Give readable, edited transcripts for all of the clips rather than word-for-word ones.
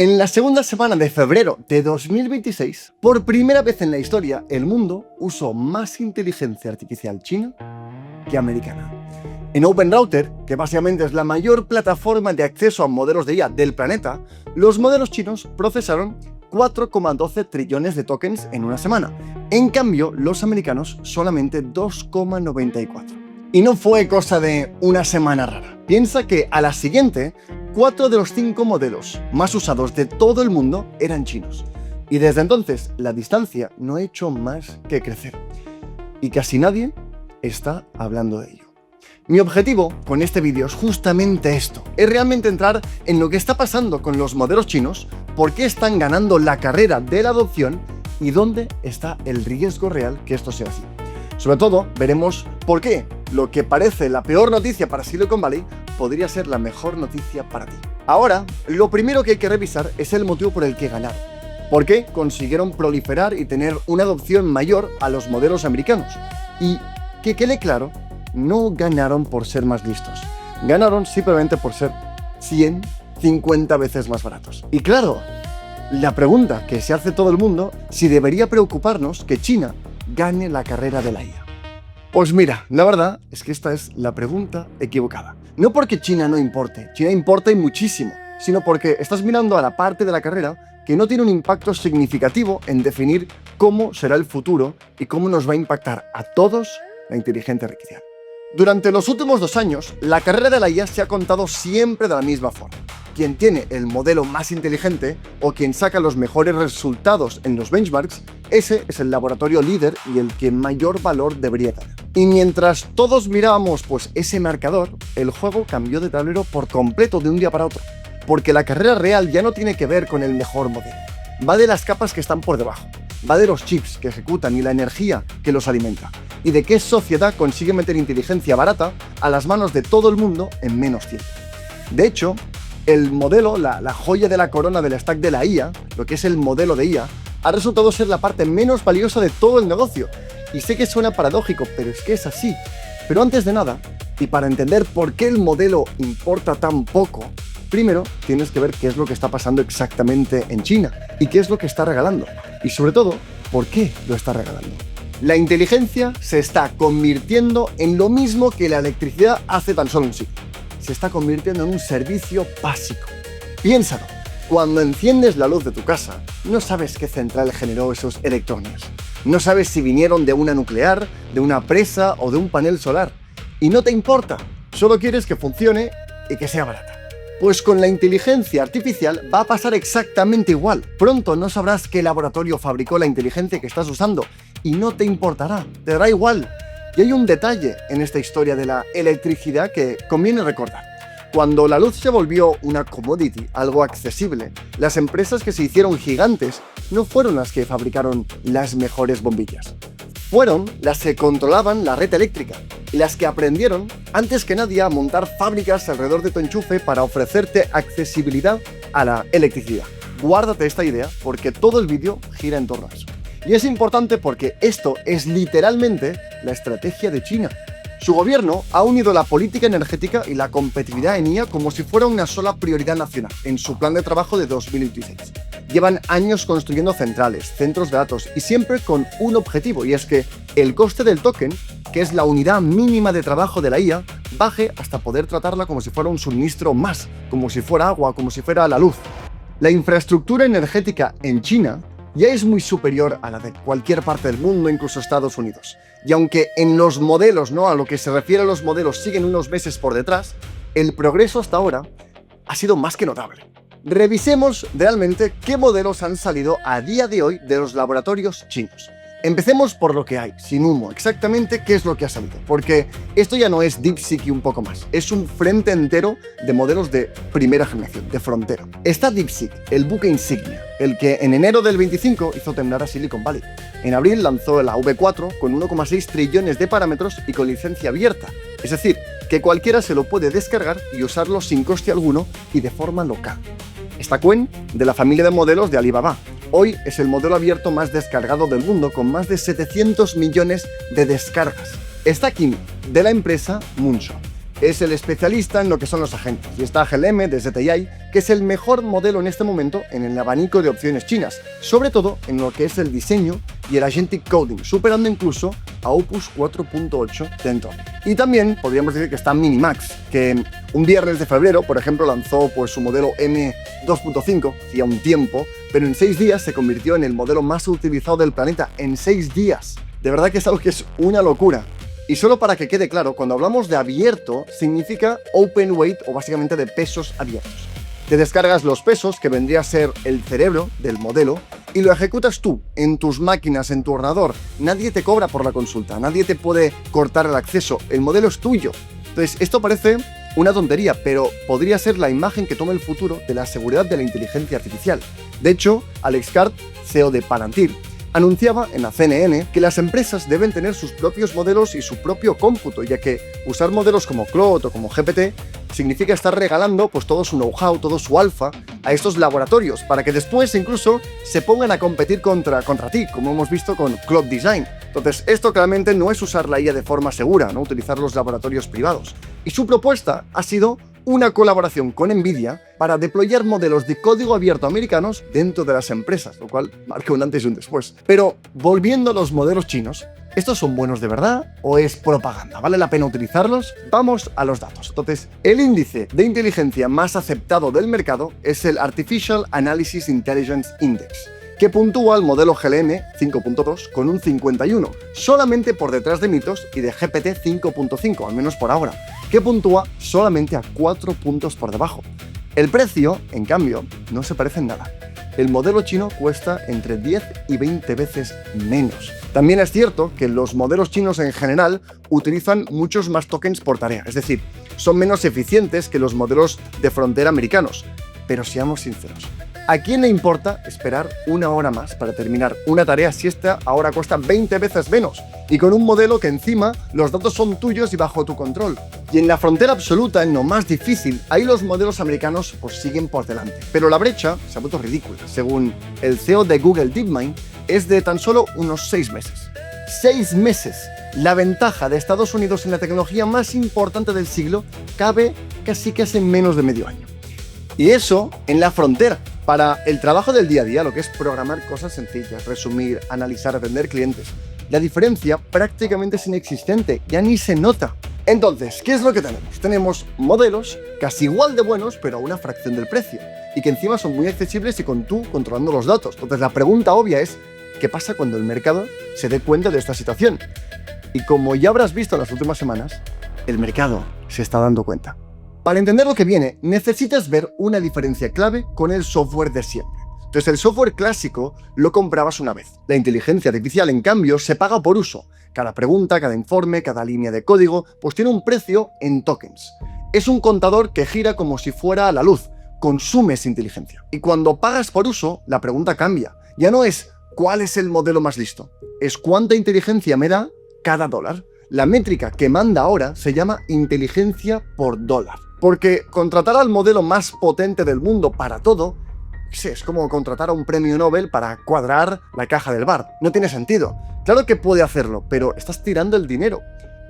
En la segunda semana de febrero de 2026, por primera vez en la historia, el mundo usó más inteligencia artificial china que americana. En OpenRouter, que básicamente es la mayor plataforma de acceso a modelos de IA del planeta, los modelos chinos procesaron 4,12 trillones de tokens en una semana. En cambio, los americanos solamente 2,94. Y no fue cosa de una semana rara. Piensa que a la siguiente, 4 de los 5 modelos más usados de todo el mundo eran chinos. Y desde entonces, la distancia no ha hecho más que crecer. Y casi nadie está hablando de ello. Mi objetivo con este vídeo es justamente esto, es realmente entrar en lo que está pasando con los modelos chinos, por qué están ganando la carrera de la adopción y dónde está el riesgo real que esto sea así. Sobre todo, veremos por qué lo que parece la peor noticia para Silicon Valley podría ser la mejor noticia para ti. Ahora, lo primero que hay que revisar es el motivo por el que ganaron. ¿Por qué consiguieron proliferar y tener una adopción mayor a los modelos americanos? Y que quede claro, no ganaron por ser más listos. Ganaron simplemente por ser 150 veces más baratos. Y claro, la pregunta que se hace todo el mundo, si debería preocuparnos que China gane la carrera de la IA. Pues mira, la verdad es que esta es la pregunta equivocada. No porque China no importe, China importa y muchísimo, sino porque estás mirando a la parte de la carrera que no tiene un impacto significativo en definir cómo será el futuro y cómo nos va a impactar a todos la inteligencia artificial. Durante los últimos 2 años, la carrera de la IA se ha contado siempre de la misma forma. Quien tiene el modelo más inteligente o quien saca los mejores resultados en los benchmarks, ese es el laboratorio líder y el que mayor valor debería tener. Y mientras todos mirábamos ese marcador, el juego cambió de tablero por completo de un día para otro. Porque la carrera real ya no tiene que ver con el mejor modelo. Va de las capas que están por debajo. Va de los chips que ejecutan y la energía que los alimenta. Y de qué sociedad consigue meter inteligencia barata a las manos de todo el mundo en menos tiempo. De hecho, el modelo, la joya de la corona del stack de la IA, lo que es el modelo de IA, ha resultado ser la parte menos valiosa de todo el negocio. Y sé que suena paradójico, pero es que es así. Pero antes de nada, y para entender por qué el modelo importa tan poco, primero tienes que ver qué es lo que está pasando exactamente en China y qué es lo que está regalando. Y sobre todo, por qué lo está regalando. La inteligencia se está convirtiendo en lo mismo que la electricidad hace tan solo un siglo. Se está convirtiendo en un servicio básico. Piénsalo, cuando enciendes la luz de tu casa, no sabes qué central generó esos electrones. No sabes si vinieron de una nuclear, de una presa o de un panel solar. Y no te importa, solo quieres que funcione y que sea barata. Pues con la inteligencia artificial va a pasar exactamente igual. Pronto no sabrás qué laboratorio fabricó la inteligencia que estás usando y no te importará, te dará igual. Y hay un detalle en esta historia de la electricidad que conviene recordar. Cuando la luz se volvió una commodity, algo accesible, las empresas que se hicieron gigantes no fueron las que fabricaron las mejores bombillas. Fueron las que controlaban la red eléctrica y las que aprendieron, antes que nadie, a montar fábricas alrededor de tu enchufe para ofrecerte accesibilidad a la electricidad. Guárdate esta idea porque todo el vídeo gira en torno a eso. Y es importante porque esto es literalmente la estrategia de China. Su gobierno ha unido la política energética y la competitividad en IA como si fuera una sola prioridad nacional en su plan de trabajo de 2026. Llevan años construyendo centrales, centros de datos y siempre con un objetivo, y es que el coste del token, que es la unidad mínima de trabajo de la IA, baje hasta poder tratarla como si fuera un suministro más, como si fuera agua, como si fuera la luz. La infraestructura energética en China ya es muy superior a la de cualquier parte del mundo, incluso Estados Unidos. Y aunque en los modelos, a lo que se refiere a los modelos, siguen unos meses por detrás, el progreso hasta ahora ha sido más que notable. Revisemos realmente qué modelos han salido a día de hoy de los laboratorios chinos. Empecemos por lo que hay, sin humo, exactamente qué es lo que ha salido, porque esto ya no es DeepSeek y un poco más, es un frente entero de modelos de primera generación, de frontera. Está DeepSeek, el buque insignia, el que en enero del 25 hizo temblar a Silicon Valley. En abril lanzó la V4 con 1,6 trillones de parámetros y con licencia abierta, es decir, que cualquiera se lo puede descargar y usarlo sin coste alguno y de forma local. Está Qwen, de la familia de modelos de Alibaba. Hoy es el modelo abierto más descargado del mundo, con más de 700 millones de descargas. Está Kimi, de la empresa Moonshot. es el especialista en lo que son los agentes, y está GLM de ZTI, que es el mejor modelo en este momento en el abanico de opciones chinas, sobre todo en lo que es el diseño y el agentic coding, superando incluso a Opus 4.8 de Anthropic. Y también podríamos decir que está Minimax, que un viernes de febrero, por ejemplo, lanzó pues su modelo M2.5, hacía un tiempo, pero en 6 días se convirtió en el modelo más utilizado del planeta, en 6 días. De verdad que es algo que es una locura. Y solo para que quede claro, cuando hablamos de abierto, significa open weight o básicamente de pesos abiertos. Te descargas los pesos, que vendría a ser el cerebro del modelo, y lo ejecutas tú, en tus máquinas, en tu ordenador. Nadie te cobra por la consulta, nadie te puede cortar el acceso, el modelo es tuyo. Entonces, esto parece una tontería, pero podría ser la imagen que tome el futuro de la seguridad de la inteligencia artificial. De hecho, Alex Karp, CEO de Palantir, anunciaba en la CNN que las empresas deben tener sus propios modelos y su propio cómputo, ya que usar modelos como Claude o como GPT significa estar regalando pues todo su know-how, todo su alfa a estos laboratorios, para que después incluso se pongan a competir contra ti, como hemos visto con Claude Design. Entonces, esto claramente no es usar la IA de forma segura, no utilizar los laboratorios privados. Y su propuesta ha sido una colaboración con NVIDIA para deployar modelos de código abierto americanos dentro de las empresas, lo cual marca un antes y un después. Pero volviendo a los modelos chinos, ¿estos son buenos de verdad o es propaganda? ¿Vale la pena utilizarlos? Vamos a los datos. Entonces, el índice de inteligencia más aceptado del mercado es el Artificial Analysis Intelligence Index, que puntúa al modelo GLM 5.2 con un 51, solamente por detrás de Mythos y de GPT 5.5, al menos por ahora, que puntúa solamente a 4 puntos por debajo. El precio, en cambio, no se parece en nada. El modelo chino cuesta entre 10 y 20 veces menos. También es cierto que los modelos chinos en general utilizan muchos más tokens por tarea, es decir, son menos eficientes que los modelos de frontera americanos. Pero seamos sinceros, ¿a quién le importa esperar una hora más para terminar una tarea si esta ahora cuesta 20 veces menos? Y con un modelo que encima los datos son tuyos y bajo tu control. Y en la frontera absoluta, en lo más difícil, ahí los modelos americanos pues siguen por delante. Pero la brecha se ha vuelto ridícula. Según el CEO de Google DeepMind, es de tan solo unos 6 meses. 6 meses. La ventaja de Estados Unidos en la tecnología más importante del siglo cabe casi en menos de medio año. Y eso en la frontera. Para el trabajo del día a día, lo que es programar cosas sencillas, resumir, analizar, atender clientes, la diferencia prácticamente es inexistente, ya ni se nota. Entonces, ¿qué es lo que tenemos? Tenemos modelos casi igual de buenos, pero a una fracción del precio, y que encima son muy accesibles y con tú controlando los datos. Entonces, la pregunta obvia es, ¿qué pasa cuando el mercado se dé cuenta de esta situación? Y como ya habrás visto en las últimas semanas, el mercado se está dando cuenta. Para entender lo que viene, necesitas ver una diferencia clave con el software de siempre. Entonces, el software clásico lo comprabas una vez. La inteligencia artificial, en cambio, se paga por uso. Cada pregunta, cada informe, cada línea de código, pues tiene un precio en tokens. Es un contador que gira como si fuera la luz. Consumes inteligencia. Y cuando pagas por uso, la pregunta cambia. Ya no es ¿cuál es el modelo más listo? Es ¿cuánta inteligencia me da cada dólar? La métrica que manda ahora se llama inteligencia por dólar. Porque contratar al modelo más potente del mundo para todo, es como contratar a un premio Nobel para cuadrar la caja del bar. No tiene sentido. Claro que puede hacerlo, pero estás tirando el dinero.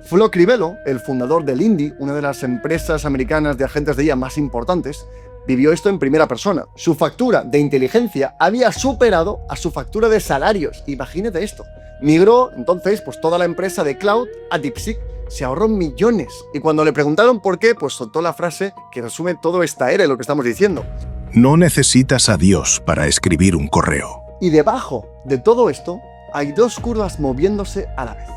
Flo Crivello, el fundador del Indy, una de las empresas americanas de agentes de IA más importantes, vivió esto en primera persona. Su factura de inteligencia había superado a su factura de salarios. Imagínate esto. Migró entonces pues toda la empresa de cloud a DeepSeek. Se ahorró millones. Y cuando le preguntaron por qué, pues soltó la frase que resume todo esta era y lo que estamos diciendo. No necesitas a Dios para escribir un correo. Y debajo de todo esto hay 2 curvas moviéndose a la vez.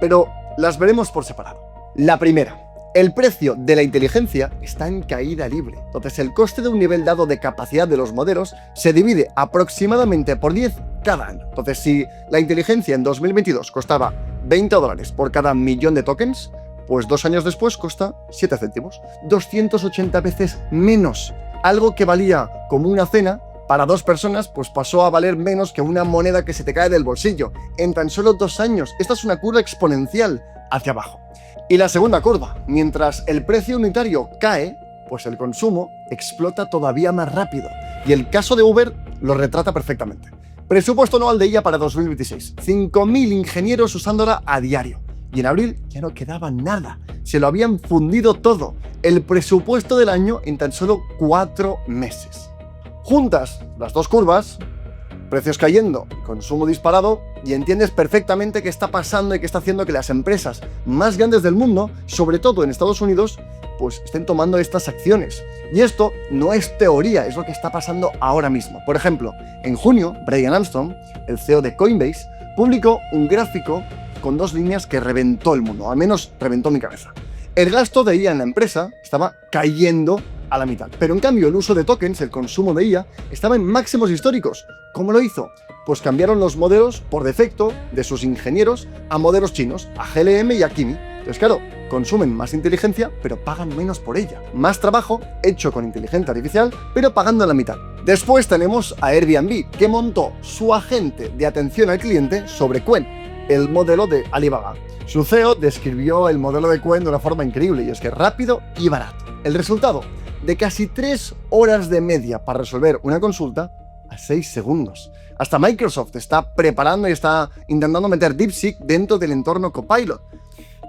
Pero las veremos por separado. La primera. El precio de la inteligencia está en caída libre. Entonces, el coste de un nivel dado de capacidad de los modelos se divide aproximadamente por 10 cada año. Entonces, si la inteligencia en 2022 costaba $20 por cada millón de tokens, pues 2 años después cuesta 7 céntimos. 280 veces menos. Algo que valía como una cena para 2 personas, pues pasó a valer menos que una moneda que se te cae del bolsillo. En tan solo 2 años. Esta es una curva exponencial hacia abajo. Y la segunda curva, mientras el precio unitario cae, pues el consumo explota todavía más rápido. Y el caso de Uber lo retrata perfectamente. Presupuesto anual de IA para 2026. 5.000 ingenieros usándola a diario. y en abril ya no quedaba nada. Se lo habían fundido todo, el presupuesto del año en tan solo 4 meses. Juntas las dos curvas, precios cayendo, consumo disparado, y entiendes perfectamente qué está pasando y qué está haciendo que las empresas más grandes del mundo, sobre todo en Estados Unidos, pues estén tomando estas acciones. Y esto no es teoría, es lo que está pasando ahora mismo. Por ejemplo, en junio, Brian Armstrong, el CEO de Coinbase, publicó un gráfico con 2 líneas que reventó el mundo, al menos reventó mi cabeza. El gasto de IA en la empresa estaba cayendo a la mitad, pero en cambio el uso de tokens, el consumo de IA, estaba en máximos históricos. ¿Cómo lo hizo? Pues cambiaron los modelos por defecto de sus ingenieros a modelos chinos, a GLM y a Kimi. Entonces, claro, consumen más inteligencia, pero pagan menos por ella. Más trabajo hecho con inteligencia artificial, pero pagando la mitad. Después tenemos a Airbnb, que montó su agente de atención al cliente sobre Qwen, el modelo de Alibaba. Su CEO describió el modelo de Qwen de una forma increíble, y es que rápido y barato. El resultado, de casi 3 horas de media para resolver una consulta a 6 segundos. Hasta Microsoft está preparando y está intentando meter DeepSeek dentro del entorno Copilot.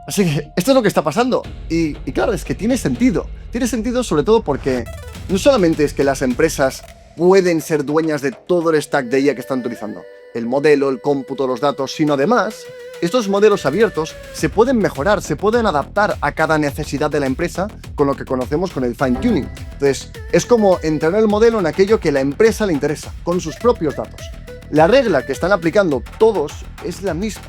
Así que esto es lo que está pasando. Y claro, es que tiene sentido. Tiene sentido sobre todo porque no solamente es que las empresas pueden ser dueñas de todo el stack de IA que están utilizando, el modelo, el cómputo, los datos, sino además, estos modelos abiertos se pueden mejorar, se pueden adaptar a cada necesidad de la empresa con lo que conocemos con el fine tuning. Entonces, es como entrenar el modelo en aquello que la empresa le interesa, con sus propios datos. La regla que están aplicando todos es la misma.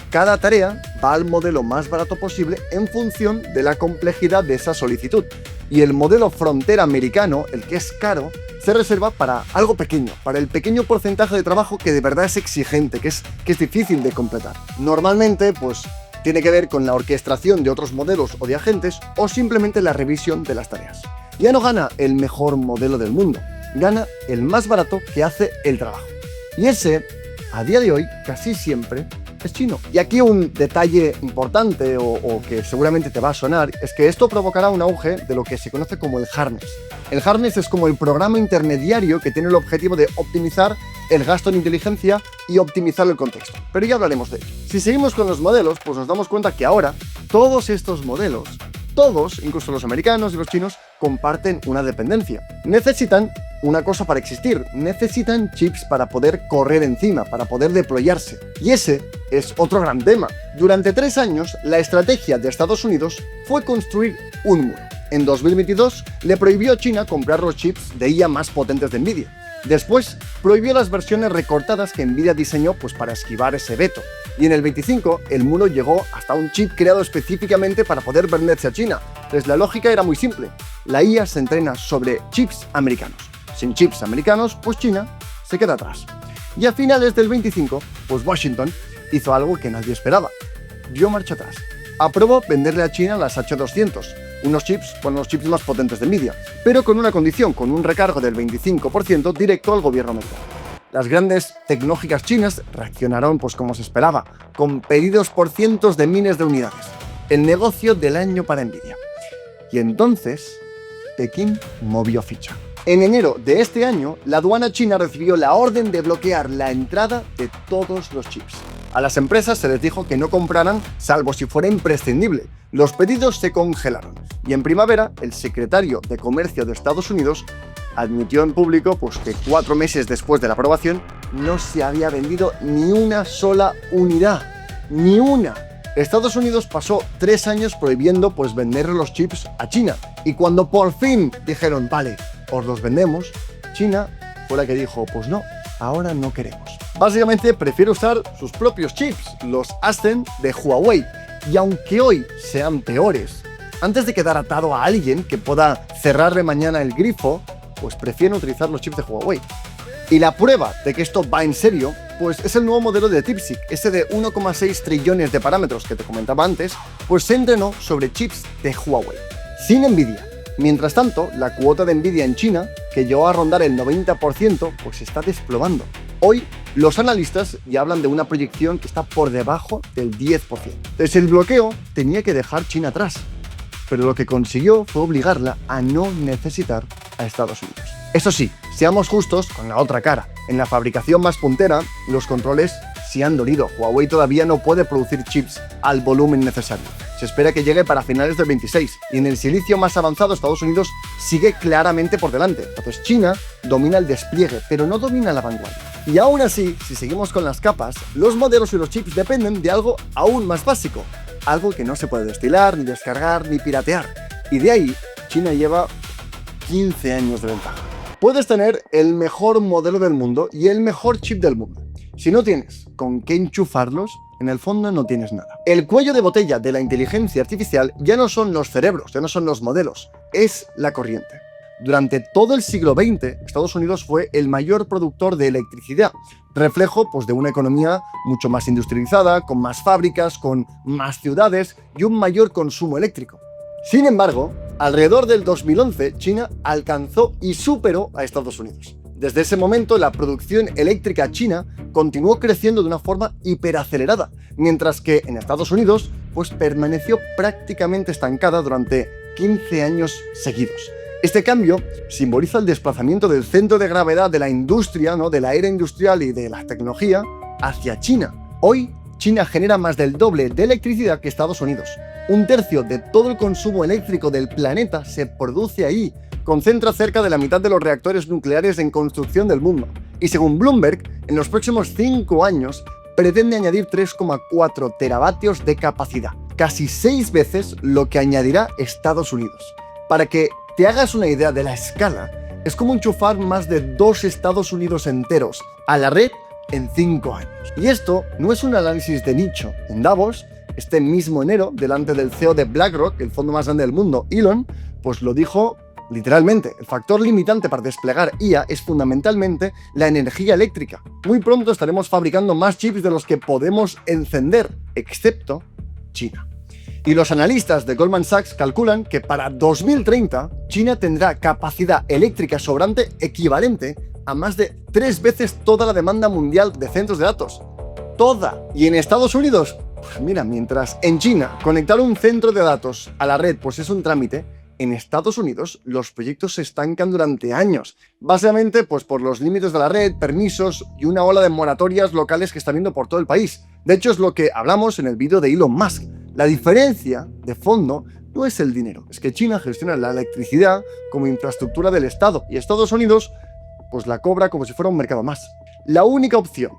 Cada tarea va al modelo más barato posible en función de la complejidad de esa solicitud. Y el modelo frontera americano, el que es caro, se reserva para algo pequeño, para el pequeño porcentaje de trabajo que de verdad es exigente, que es difícil de completar. Normalmente, pues, tiene que ver con la orquestación de otros modelos o de agentes o simplemente la revisión de las tareas. Ya no gana el mejor modelo del mundo, gana el más barato que hace el trabajo. Y ese, a día de hoy, casi siempre es chino. Y aquí un detalle importante o que seguramente te va a sonar es que esto provocará un auge de lo que se conoce como el harness. El harness es como el programa intermediario que tiene el objetivo de optimizar el gasto en inteligencia y optimizar el contexto. Pero ya hablaremos de ello. Si seguimos con los modelos, pues nos damos cuenta que ahora todos estos modelos, todos, incluso los americanos y los chinos, comparten una dependencia. Necesitan una cosa para existir, necesitan chips para poder correr encima, para poder deployarse. Y ese es otro gran tema. Durante 3 años, la estrategia de Estados Unidos fue construir un muro. En 2022, le prohibió a China comprar los chips de IA más potentes de Nvidia. Después, prohibió las versiones recortadas que Nvidia diseñó pues, para esquivar ese veto. Y en el 25, el muro llegó hasta un chip creado específicamente para poder venderse a China. Pues la lógica era muy simple. La IA se entrena sobre chips americanos. Sin chips americanos, pues China se queda atrás. Y a finales del 25, pues Washington hizo algo que nadie esperaba. Dio marcha atrás. Aprobó venderle a China las H200, unos chips con los chips más potentes de Nvidia, pero con una condición, con un recargo del 25% directo al gobierno americano. Las grandes tecnológicas chinas reaccionaron pues como se esperaba, con pedidos por cientos de miles de unidades. El negocio del año para Nvidia. Y entonces, Pekín movió ficha. En enero de este año, la aduana china recibió la orden de bloquear la entrada de todos los chips. A las empresas se les dijo que no compraran salvo si fuera imprescindible. Los pedidos se congelaron y en primavera el secretario de Comercio de Estados Unidos admitió en público pues, que 4 meses después de la aprobación no se había vendido ni una sola unidad. ¡Ni una! Estados Unidos pasó 3 años prohibiendo pues, vender los chips a China. Y cuando por fin dijeron, vale, os los vendemos, China fue la que dijo, pues no, ahora no queremos. Básicamente prefiere usar sus propios chips, los Ascend de Huawei. Y aunque hoy sean peores, antes de quedar atado a alguien que pueda cerrarle mañana el grifo, pues prefieren utilizar los chips de Huawei. Y la prueba de que esto va en serio, pues es el nuevo modelo de DeepSeek, ese de 1,6 trillones de parámetros que te comentaba antes, pues se entrenó sobre chips de Huawei, sin Nvidia. Mientras tanto, la cuota de Nvidia en China, que llegó a rondar el 90%, pues se está desplomando. Hoy, los analistas ya hablan de una proyección que está por debajo del 10%. Entonces, el bloqueo tenía que dejar China atrás, pero lo que consiguió fue obligarla a no necesitar a Estados Unidos. Eso sí, seamos justos con la otra cara. En la fabricación más puntera, los controles sí han dolido. Huawei todavía no puede producir chips al volumen necesario. Se espera que llegue para finales del 26 y en el silicio más avanzado Estados Unidos sigue claramente por delante. Entonces China domina el despliegue, pero no domina la vanguardia. Y aún así, si seguimos con las capas, los modelos y los chips dependen de algo aún más básico, algo que no se puede destilar, ni descargar, ni piratear. Y de ahí, China lleva 15 años de ventaja. Puedes tener el mejor modelo del mundo y el mejor chip del mundo. Si no tienes con qué enchufarlos, en el fondo no tienes nada. El cuello de botella de la inteligencia artificial ya no son los cerebros, ya no son los modelos, es la corriente. Durante todo el siglo XX, Estados Unidos fue el mayor productor de electricidad, reflejo pues, de una economía mucho más industrializada, con más fábricas, con más ciudades y un mayor consumo eléctrico. Sin embargo, alrededor del 2011, China alcanzó y superó a Estados Unidos. Desde ese momento, la producción eléctrica china continuó creciendo de una forma hiperacelerada, mientras que en Estados Unidos pues, permaneció prácticamente estancada durante 15 años seguidos. Este cambio simboliza el desplazamiento del centro de gravedad de la industria, ¿no? De la era industrial y de la tecnología, hacia China. Hoy, China genera más del doble de electricidad que Estados Unidos. Un tercio de todo el consumo eléctrico del planeta se produce ahí. Concentra cerca de la mitad de los reactores nucleares en construcción del mundo. Y según Bloomberg, en los próximos 5 años pretende añadir 3,4 teravatios de capacidad, casi 6 veces lo que añadirá Estados Unidos. Para que te hagas una idea de la escala, es como enchufar más de 2 Estados Unidos enteros a la red en 5 años. Y esto no es un análisis de nicho. En Davos, este mismo enero, delante del CEO de BlackRock, el fondo más grande del mundo, Elon, pues lo dijo literalmente. El factor limitante para desplegar IA es fundamentalmente la energía eléctrica. Muy pronto estaremos fabricando más chips de los que podemos encender, excepto China. Y los analistas de Goldman Sachs calculan que para 2030 China tendrá capacidad eléctrica sobrante equivalente a más de 3 veces toda la demanda mundial de centros de datos. ¡Toda! Y en Estados Unidos, pues mira, mientras en China conectar un centro de datos a la red pues es un trámite, en Estados Unidos los proyectos se estancan durante años, básicamente pues por los límites de la red, permisos y una ola de moratorias locales que está viendo por todo el país. De hecho es lo que hablamos en el vídeo de Elon Musk. La diferencia de fondo no es el dinero, es que China gestiona la electricidad como infraestructura del Estado y Estados Unidos pues la cobra como si fuera un mercado más. La única opción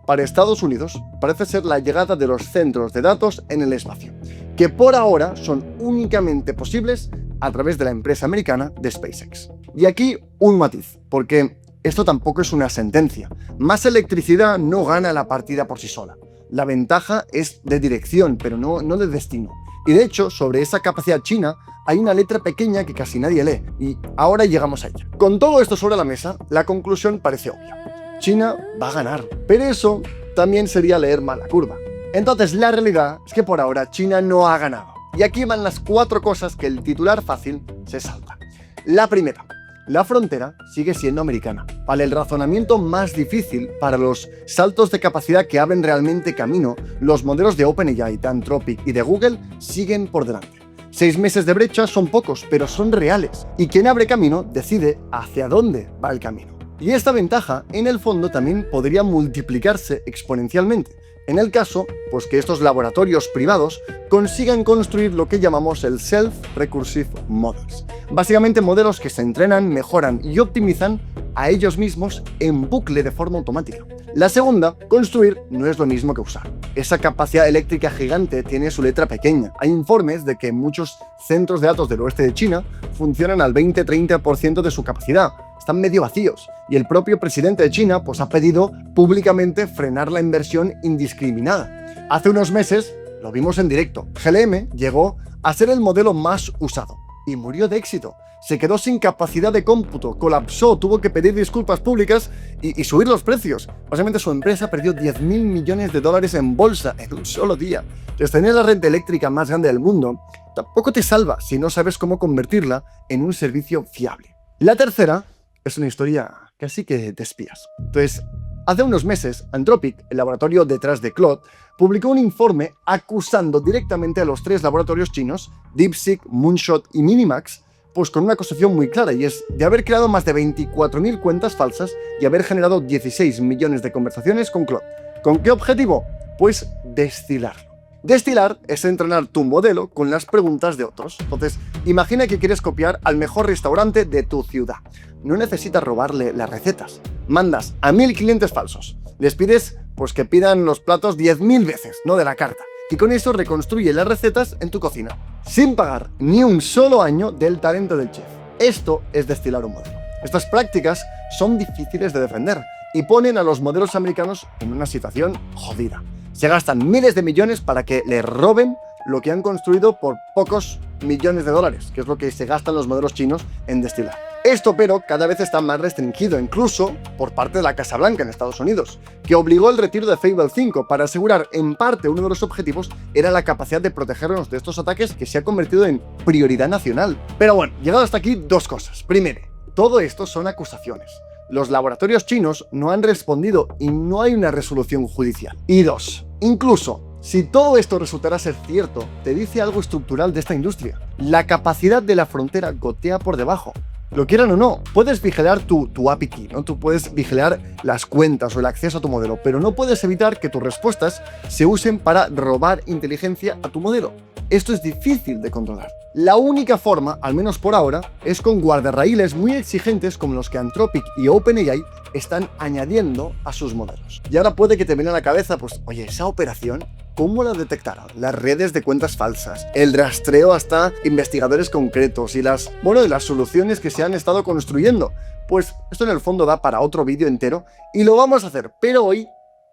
para Estados Unidos parece ser la llegada de los centros de datos en el espacio, que por ahora son únicamente posibles a través de la empresa americana de SpaceX. Y aquí un matiz, porque esto tampoco es una sentencia. Más electricidad no gana la partida por sí sola. La ventaja es de dirección, pero no de destino. Y de hecho, sobre esa capacidad china hay una letra pequeña que casi nadie lee, y ahora llegamos a ella. Con todo esto sobre la mesa, la conclusión parece obvia. China va a ganar, pero eso también sería leer mal la curva. Entonces la realidad es que por ahora China no ha ganado. Y aquí van las 4 cosas que el titular fácil se salta. La primera, la frontera sigue siendo americana. Para el razonamiento más difícil, para los saltos de capacidad que abren realmente camino, los modelos de OpenAI, de Anthropic y de Google siguen por delante. 6 meses de brecha son pocos, pero son reales. Y quien abre camino decide hacia dónde va el camino. Y esta ventaja, en el fondo, también podría multiplicarse exponencialmente. En el caso, pues que estos laboratorios privados consigan construir lo que llamamos el Self-Recursive Models. Básicamente modelos que se entrenan, mejoran y optimizan a ellos mismos en bucle de forma automática. La segunda, construir no es lo mismo que usar. Esa capacidad eléctrica gigante tiene su letra pequeña. Hay informes de que muchos centros de datos del oeste de China funcionan al 20-30% de su capacidad. Están medio vacíos, y el propio presidente de China pues, ha pedido públicamente frenar la inversión indiscriminada. Hace unos meses, lo vimos en directo, GLM llegó a ser el modelo más usado, y murió de éxito. Se quedó sin capacidad de cómputo, colapsó, tuvo que pedir disculpas públicas y subir los precios. Básicamente su empresa perdió $10.000 millones en bolsa en un solo día. Entonces, tener la red eléctrica más grande del mundo tampoco te salva si no sabes cómo convertirla en un servicio fiable. La tercera es una historia casi que de espías. Entonces, hace unos meses, Anthropic, el laboratorio detrás de Claude, publicó un informe acusando directamente a los 3 laboratorios chinos, DeepSeek, Moonshot y Minimax, pues con una acusación muy clara, y es de haber creado más de 24.000 cuentas falsas y haber generado 16 millones de conversaciones con Claude. ¿Con qué objetivo? Pues destilarlo. Destilar es entrenar tu modelo con las preguntas de otros. Entonces, imagina que quieres copiar al mejor restaurante de tu ciudad. No necesitas robarle las recetas. Mandas a 1000 clientes falsos. Les pides pues que pidan los platos 10.000 veces, no de la carta. Y con eso reconstruye las recetas en tu cocina, sin pagar ni un solo año del talento del chef. Esto es destilar un modelo. Estas prácticas son difíciles de defender y ponen a los modelos americanos en una situación jodida. Se gastan miles de millones para que les roben lo que han construido por pocos millones de dólares, que es lo que se gastan los modelos chinos en destilar. Esto, pero, cada vez está más restringido, incluso por parte de la Casa Blanca en Estados Unidos, que obligó el retiro de Fable 5 para asegurar, en parte, uno de los objetivos era la capacidad de protegernos de estos ataques que se ha convertido en prioridad nacional. Pero bueno, llegado hasta aquí, dos cosas. Primero, todo esto son acusaciones. Los laboratorios chinos no han respondido y no hay una resolución judicial. Y dos, incluso si todo esto resultara ser cierto, te dice algo estructural de esta industria. La capacidad de la frontera gotea por debajo. Lo quieran o no, puedes vigilar tu API key, ¿no? Tú puedes vigilar las cuentas o el acceso a tu modelo, pero no puedes evitar que tus respuestas se usen para robar inteligencia a tu modelo. Esto es difícil de controlar. La única forma, al menos por ahora, es con guardarraíles muy exigentes como los que Anthropic y OpenAI están añadiendo a sus modelos. Y ahora puede que te venga a la cabeza, pues, oye, esa operación, ¿cómo la detectaron? Las redes de cuentas falsas, el rastreo hasta investigadores concretos y las soluciones que se han estado construyendo. Pues esto en el fondo da para otro vídeo entero y lo vamos a hacer, pero hoy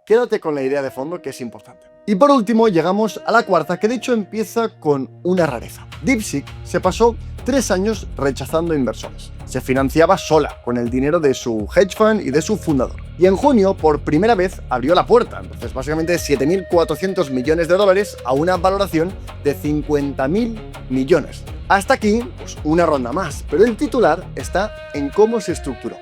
quédate con la idea de fondo que es importante. Y por último llegamos a la cuarta, que de hecho empieza con una rareza. DeepSeek se pasó 3 años rechazando inversores. Se financiaba sola, con el dinero de su hedge fund y de su fundador. Y en junio, por primera vez, abrió la puerta. Entonces, básicamente, 7.400 millones de dólares a una valoración de 50.000 millones. Hasta aquí, pues una ronda más. Pero el titular está en cómo se estructuró.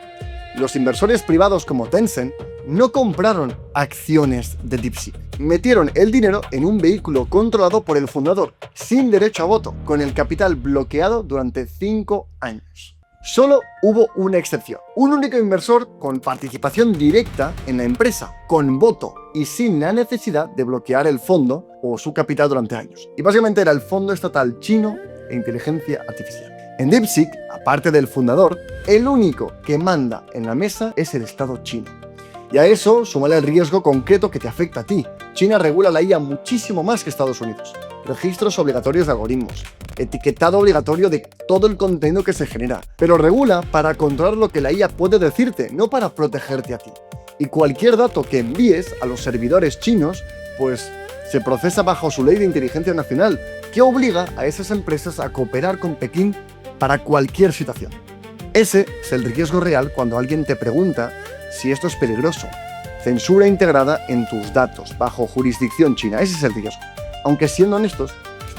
Los inversores privados como Tencent no compraron acciones de DeepSeek. Metieron el dinero en un vehículo controlado por el fundador, sin derecho a voto, con el capital bloqueado durante 5 años. Solo hubo una excepción. Un único inversor con participación directa en la empresa, con voto y sin la necesidad de bloquear el fondo o su capital durante años. Y básicamente era el Fondo Estatal Chino de Inteligencia Artificial. En DeepSeek, aparte del fundador, el único que manda en la mesa es el Estado chino. Y a eso súmale el riesgo concreto que te afecta a ti. China regula la IA muchísimo más que Estados Unidos. Registros obligatorios de algoritmos, etiquetado obligatorio de todo el contenido que se genera, pero regula para controlar lo que la IA puede decirte, no para protegerte a ti. Y cualquier dato que envíes a los servidores chinos, pues se procesa bajo su ley de inteligencia nacional, que obliga a esas empresas a cooperar con Pekín para cualquier situación. Ese es el riesgo real cuando alguien te pregunta si esto es peligroso. Censura integrada en tus datos, bajo jurisdicción china. Ese es el riesgo. Aunque siendo honestos,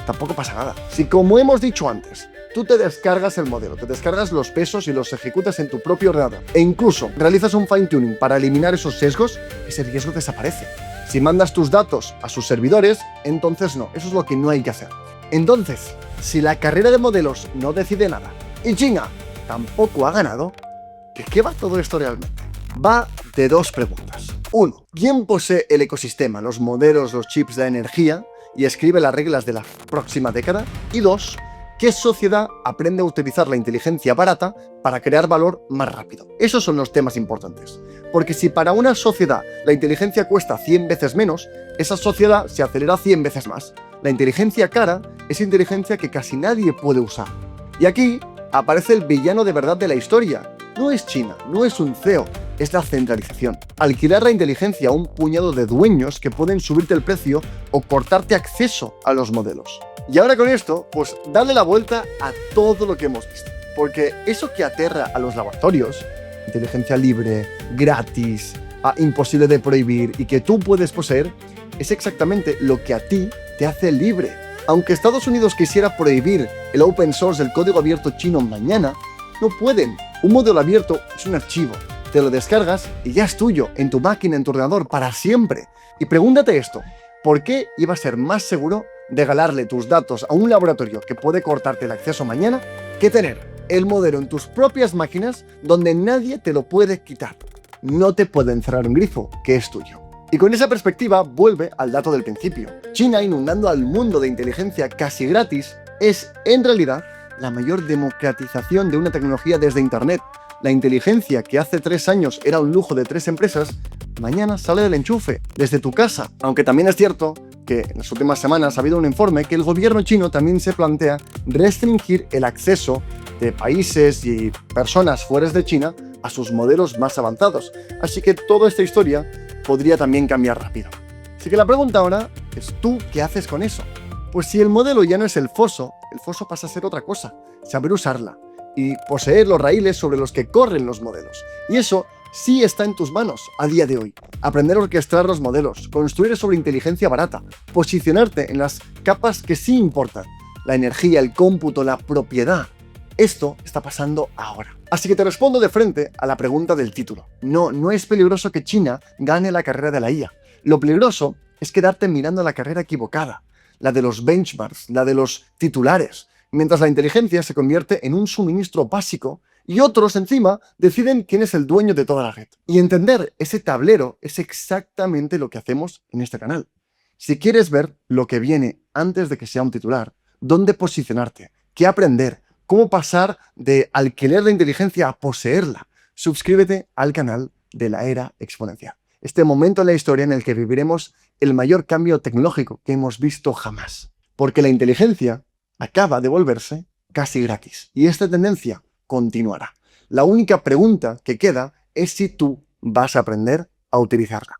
tampoco pasa nada. Si, como hemos dicho antes, tú te descargas el modelo, te descargas los pesos y los ejecutas en tu propio ordenador, e incluso realizas un fine-tuning para eliminar esos sesgos, ese riesgo desaparece. Si mandas tus datos a sus servidores, entonces no. Eso es lo que no hay que hacer. Entonces, si la carrera de modelos no decide nada y China tampoco ha ganado, ¿de qué va todo esto realmente? Va de 2 preguntas. 1. ¿Quién posee el ecosistema, los modelos, los chips de energía y escribe las reglas de la próxima década? Y 2. ¿Qué sociedad aprende a utilizar la inteligencia barata para crear valor más rápido? Esos son los temas importantes. Porque si para una sociedad la inteligencia cuesta 100 veces menos, esa sociedad se acelera 100 veces más. La inteligencia cara es inteligencia que casi nadie puede usar. Y aquí aparece el villano de verdad de la historia. No es China, no es un CEO, es la centralización. Alquilar la inteligencia a un puñado de dueños que pueden subirte el precio o cortarte acceso a los modelos. Y ahora con esto, pues darle la vuelta a todo lo que hemos visto. Porque eso que aterra a los laboratorios, inteligencia libre, gratis, imposible de prohibir y que tú puedes poseer, es exactamente lo que a ti te hace libre. Aunque Estados Unidos quisiera prohibir el open source del código abierto chino mañana, no pueden. Un modelo abierto es un archivo. Te lo descargas y ya es tuyo, en tu máquina, en tu ordenador, para siempre. Y pregúntate esto, ¿por qué iba a ser más seguro regalarle tus datos a un laboratorio que puede cortarte el acceso mañana que tener el modelo en tus propias máquinas donde nadie te lo puede quitar? No te pueden cerrar un grifo que es tuyo. Y con esa perspectiva vuelve al dato del principio. China inundando al mundo de inteligencia casi gratis es, en realidad, la mayor democratización de una tecnología desde Internet. La inteligencia que hace 3 años era un lujo de 3 empresas, mañana sale del enchufe, desde tu casa. Aunque también es cierto que en las últimas semanas ha habido un informe que el gobierno chino también se plantea restringir el acceso de países y personas fuera de China a sus modelos más avanzados. Así que toda esta historia podría también cambiar rápido. Así que la pregunta ahora es, ¿tú qué haces con eso? Pues si el modelo ya no es el foso pasa a ser otra cosa, saber usarla y poseer los raíles sobre los que corren los modelos. Y eso sí está en tus manos a día de hoy. Aprender a orquestar los modelos, construir sobre inteligencia barata, posicionarte en las capas que sí importan, la energía, el cómputo, la propiedad. Esto está pasando ahora. Así que te respondo de frente a la pregunta del título. No es peligroso que China gane la carrera de la IA. Lo peligroso es quedarte mirando la carrera equivocada, la de los benchmarks, la de los titulares, mientras la inteligencia se convierte en un suministro básico y otros encima deciden quién es el dueño de toda la red. Y entender ese tablero es exactamente lo que hacemos en este canal. Si quieres ver lo que viene antes de que sea un titular, dónde posicionarte, qué aprender, cómo pasar de alquiler de inteligencia a poseerla, suscríbete al canal de la era exponencial. Este momento en la historia en el que viviremos el mayor cambio tecnológico que hemos visto jamás. Porque la inteligencia acaba de volverse casi gratis. Y esta tendencia continuará. La única pregunta que queda es si tú vas a aprender a utilizarla.